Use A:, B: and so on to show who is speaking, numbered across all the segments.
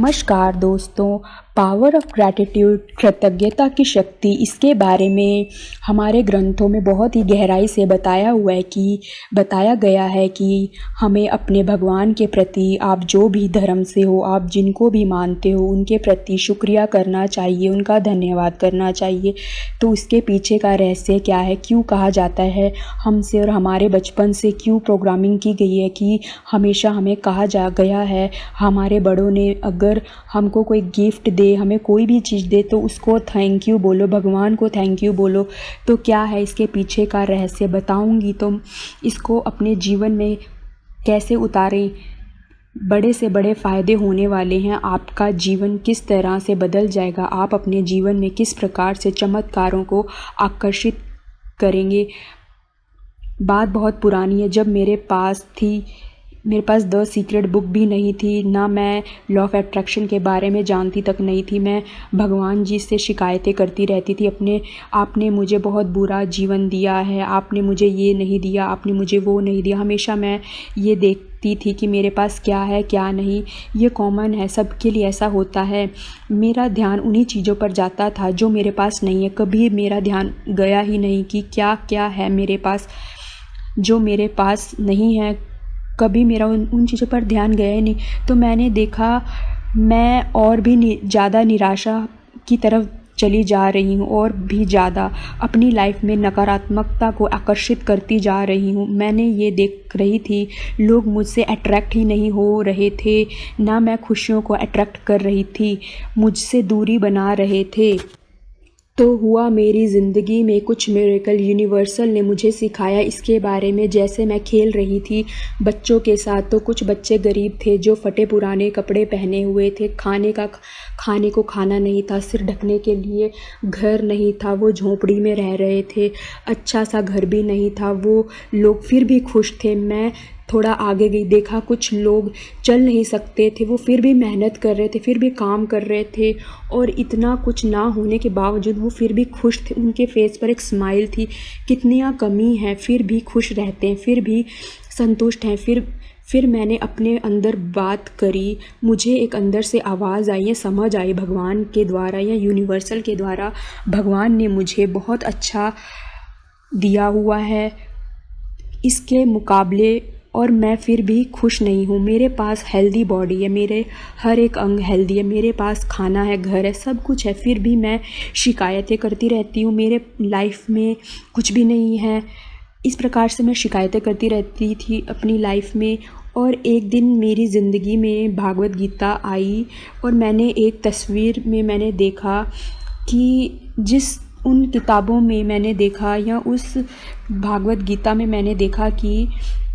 A: नमस्कार दोस्तों। Power of gratitude, कृतज्ञता की शक्ति, इसके बारे में हमारे ग्रंथों में बहुत ही गहराई से बताया गया है कि हमें अपने भगवान के प्रति, आप जो भी धर्म से हो, आप जिनको भी मानते हो, उनके प्रति शुक्रिया करना चाहिए, उनका धन्यवाद करना चाहिए। तो उसके पीछे का रहस्य क्या है, क्यों कहा जाता है, हमसे और हमारे बचपन से क्यों प्रोग्रामिंग की गई है कि हमेशा हमें कहा जा गया है, हमारे बड़ों ने अगर हमको कोई गिफ्ट दे, हमें कोई भी चीज़ दे तो उसको थैंक यू बोलो, भगवान को थैंक यू बोलो। तो क्या है इसके पीछे का रहस्य बताऊंगी, तो इसको अपने जीवन में कैसे उतारें, बड़े से बड़े फ़ायदे होने वाले हैं। आपका जीवन किस तरह से बदल जाएगा, आप अपने जीवन में किस प्रकार से चमत्कारों को आकर्षित करेंगे। बात बहुत पुरानी है, जब मेरे पास द सीक्रेट बुक भी नहीं थी, ना मैं लॉ ऑफ अट्रैक्शन के बारे में जानती तक नहीं थी। मैं भगवान जी से शिकायतें करती रहती थी, आपने मुझे बहुत बुरा जीवन दिया है, आपने मुझे ये नहीं दिया, आपने मुझे वो नहीं दिया। हमेशा मैं ये देखती थी कि मेरे पास क्या है क्या नहीं। ये कॉमन है, सबके लिए ऐसा होता है। मेरा ध्यान उन्हीं चीज़ों पर जाता था जो मेरे पास नहीं है। कभी मेरा ध्यान गया ही नहीं कि क्या क्या है मेरे पास जो मेरे पास नहीं है। कभी मेरा उन चीज़ों पर ध्यान गया ही नहीं। तो मैंने देखा मैं और भी ज़्यादा निराशा की तरफ चली जा रही हूँ, और भी ज़्यादा अपनी लाइफ में नकारात्मकता को आकर्षित करती जा रही हूँ। मैंने ये देख रही थी लोग मुझसे अट्रैक्ट ही नहीं हो रहे थे, ना मैं खुशियों को अट्रैक्ट कर रही थी, मुझसे दूरी बना रहे थे। तो हुआ मेरी ज़िंदगी में कुछ मिरेकल। यूनिवर्सल ने मुझे सिखाया इसके बारे में। जैसे मैं खेल रही थी बच्चों के साथ, तो कुछ बच्चे गरीब थे जो फटे पुराने कपड़े पहने हुए थे, खाने को खाना नहीं था, सिर ढकने के लिए घर नहीं था, वो झोंपड़ी में रह रहे थे, अच्छा सा घर भी नहीं था। वो लोग फिर भी खुश थे। मैं थोड़ा आगे गई, देखा कुछ लोग चल नहीं सकते थे, वो फिर भी मेहनत कर रहे थे, फिर भी काम कर रहे थे, और इतना कुछ ना होने के बावजूद वो फिर भी खुश थे। उनके फेस पर एक स्माइल थी। कितनियाँ कमी है, फिर भी खुश रहते हैं, फिर भी संतुष्ट हैं। फिर मैंने अपने अंदर बात करी, मुझे एक अंदर से आवाज़ आई, समझ आई भगवान के द्वारा या यूनिवर्सल के द्वारा। भगवान ने मुझे बहुत अच्छा दिया हुआ है इसके मुकाबले, और मैं फिर भी खुश नहीं हूँ। मेरे पास हेल्दी बॉडी है, मेरे हर एक अंग हेल्दी है, मेरे पास खाना है, घर है, सब कुछ है, फिर भी मैं शिकायतें करती रहती हूँ। मेरे लाइफ में कुछ भी नहीं है। इस प्रकार से मैं शिकायतें करती रहती थी अपनी लाइफ में। और एक दिन मेरी ज़िंदगी में भागवत गीता आई, और मैंने एक तस्वीर में मैंने देखा कि उन किताबों में मैंने देखा, या उस भागवत गीता में मैंने देखा कि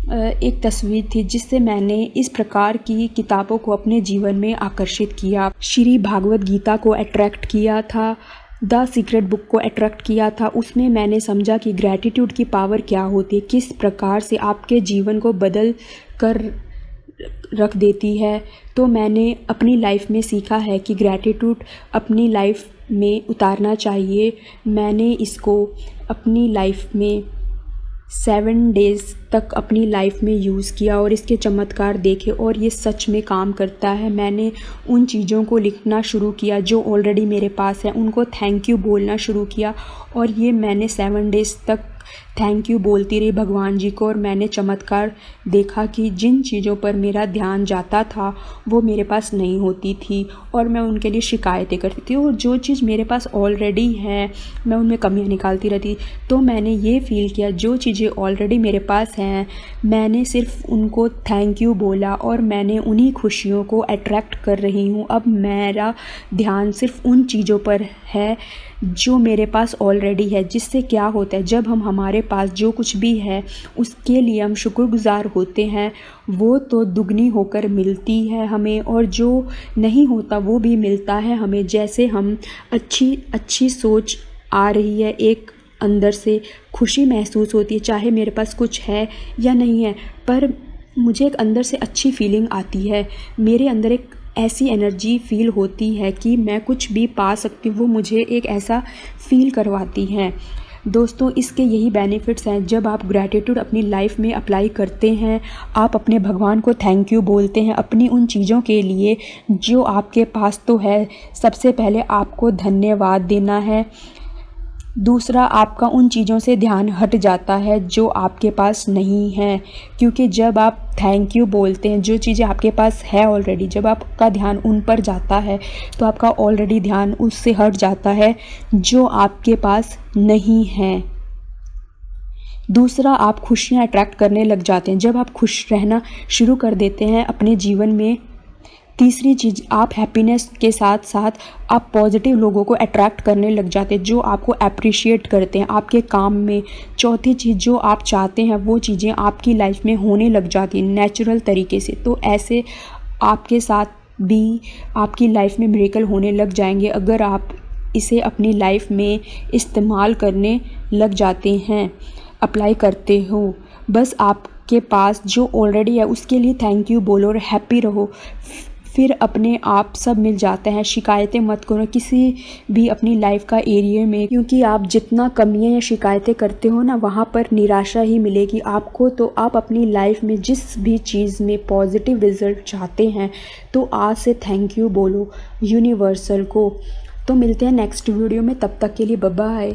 A: एक तस्वीर थी जिससे मैंने इस प्रकार की किताबों को अपने जीवन में आकर्षित किया। श्री भागवत गीता को अट्रैक्ट किया था, द सीक्रेट बुक को अट्रैक्ट किया था। उसमें मैंने समझा कि ग्रैटिट्यूड की पावर क्या होती है, किस प्रकार से आपके जीवन को बदल कर रख देती है। तो मैंने अपनी लाइफ में सीखा है कि ग्रैटिट्यूड अपनी लाइफ में उतारना चाहिए। मैंने इसको अपनी लाइफ में 7 डेज़ तक अपनी लाइफ में यूज़ किया और इसके चमत्कार देखे, और ये सच में काम करता है। मैंने उन चीज़ों को लिखना शुरू किया जो ऑलरेडी मेरे पास है, उनको थैंक यू बोलना शुरू किया, और ये मैंने 7 डेज़ तक थैंक यू बोलती रही भगवान जी को। और मैंने चमत्कार देखा कि जिन चीज़ों पर मेरा ध्यान जाता था वो मेरे पास नहीं होती थी, और मैं उनके लिए शिकायतें करती थी। और जो चीज़ मेरे पास ऑलरेडी है मैं उनमें कमियां निकालती रहती। तो मैंने ये फ़ील किया जो चीज़ें ऑलरेडी मेरे पास हैं, मैंने सिर्फ उनको थैंक यू बोला, और मैंने उन्हीं खुशियों को अट्रैक्ट कर रही हूँ। अब मेरा ध्यान सिर्फ उन चीज़ों पर है जो मेरे पास ऑलरेडी है। जिससे क्या होता है, जब हमारे पास जो कुछ भी है उसके लिए हम शुक्रगुज़ार होते हैं, वो तो दुगनी होकर मिलती है हमें, और जो नहीं होता वो भी मिलता है हमें। जैसे हम अच्छी सोच आ रही है, एक अंदर से खुशी महसूस होती है, चाहे मेरे पास कुछ है या नहीं है, पर मुझे एक अंदर से अच्छी फीलिंग आती है। मेरे अंदर एक ऐसी एनर्जी फील होती है कि मैं कुछ भी पा सकती हूँ, वो मुझे एक ऐसा फील करवाती है। दोस्तों इसके यही बेनिफिट्स हैं। जब आप ग्रैटिट्यूड अपनी लाइफ में अप्लाई करते हैं, आप अपने भगवान को थैंक यू बोलते हैं अपनी उन चीज़ों के लिए जो आपके पास तो है। सबसे पहले आपको धन्यवाद देना है। दूसरा, आपका उन चीज़ों से ध्यान हट जाता है जो आपके पास नहीं है, क्योंकि जब आप थैंक यू बोलते हैं, जो चीज़ें आपके पास है ऑलरेडी, जब आपका ध्यान उन पर जाता है तो आपका ऑलरेडी ध्यान उससे हट जाता है जो आपके पास नहीं है। दूसरा, आप खुशियाँ अट्रैक्ट करने लग जाते हैं जब आप खुश रहना शुरू कर देते हैं अपने जीवन में। तीसरी चीज़, आप हैप्पीनेस के साथ साथ आप पॉजिटिव लोगों को अट्रैक्ट करने लग जाते हैं जो आपको अप्रिशिएट करते हैं आपके काम में। चौथी चीज़, जो आप चाहते हैं वो चीज़ें आपकी लाइफ में होने लग जाती हैं नेचुरल तरीके से। तो ऐसे आपके साथ भी आपकी लाइफ में मिरेकल होने लग जाएंगे अगर आप इसे अपनी लाइफ में इस्तेमाल करने लग जाते हैं, अप्लाई करते हो। बस आपके पास जो ऑलरेडी है उसके लिए थैंक यू बोलो और हैप्पी रहो, फिर अपने आप सब मिल जाता है। शिकायतें मत करो किसी भी अपनी लाइफ का एरिया में, क्योंकि आप जितना कमियां या शिकायतें करते हो ना, वहाँ पर निराशा ही मिलेगी आपको। तो आप अपनी लाइफ में जिस भी चीज़ में पॉजिटिव रिजल्ट चाहते हैं तो आज से थैंक यू बोलो यूनिवर्सल को। तो मिलते हैं नेक्स्ट वीडियो में, तब तक के लिए बाय बाय।